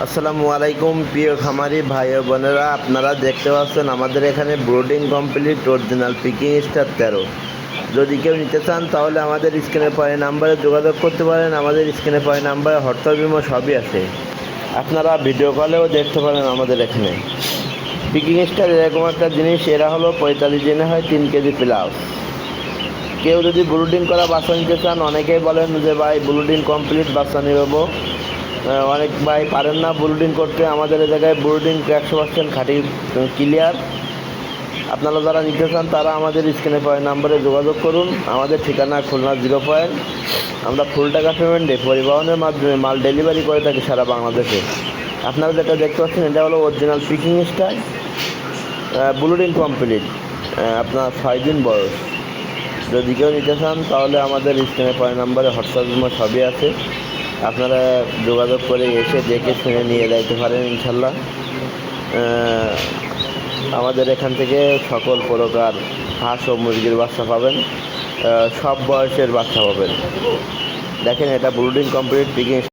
আসসালামু আলাইকুম প্রিয় খামারি ভাই ও বোনেরা, আপনারা দেখতে পাচ্ছেন আমাদের এখানে brooding complete original picking star 13। যদি কেউ নিতে চান তাহলে আমাদের স্ক্রিনে পরে নাম্বারে যোগাযোগ করতে পারেন। আমাদের স্ক্রিনে পরে নাম্বারে হোয়াটসঅ্যাপ ইমো সবই আছে, আপনারা ভিডিও কলেও দেখতে পারেন। আমাদের এখানে পিকিং স্টার এরকম একটা জিনিস, এরা হলো 45 দিনে হয় 3 কেজি প্লাস। কেউ যদি ব্রুডিং করা বাচ্চা নিতে চান, অনেকেই বলেন যে ভাই ব্রুডিং কমপ্লিট বাচ্চা নেব, অনেক ভাই পারেন না ব্রুডিং করতে। আমাদের এই জায়গায় ব্রুডিং 100% খাঁটি ক্লিয়ার। আপনারা যারা নিতে চান তারা আমাদের স্ক্রিনে পাওয়া নাম্বারে যোগাযোগ করুন। আমাদের ঠিকানা খুলনা 0 পয়েন্ট। আমরা ফুল টাকা পেমেন্টে পরিবহনের মাধ্যমে মাল ডেলিভারি করে থাকি সারা বাংলাদেশে। আপনারা যেটা দেখতে পাচ্ছেন এটা হলো original picking star, brooding complete, আপনার 6 দিন বয়স। যদি কেউ নিতে চান তাহলে আমাদের স্ক্রিনে পাওয়া নাম্বারে হোয়াটসঅ্যাপ সবই আছে, আপনারা যোগাযোগ করে এসে দেখে শুনে নিয়ে যাইতে পারেন ইনশাল্লাহ। আমাদের এখান থেকে সকল প্রকার হাঁস ও মুরগির বাচ্চা পাবেন, সব বয়সের বাচ্চা পাবেন। দেখেন এটা ব্রুডিং কমপ্লিট পিকিং।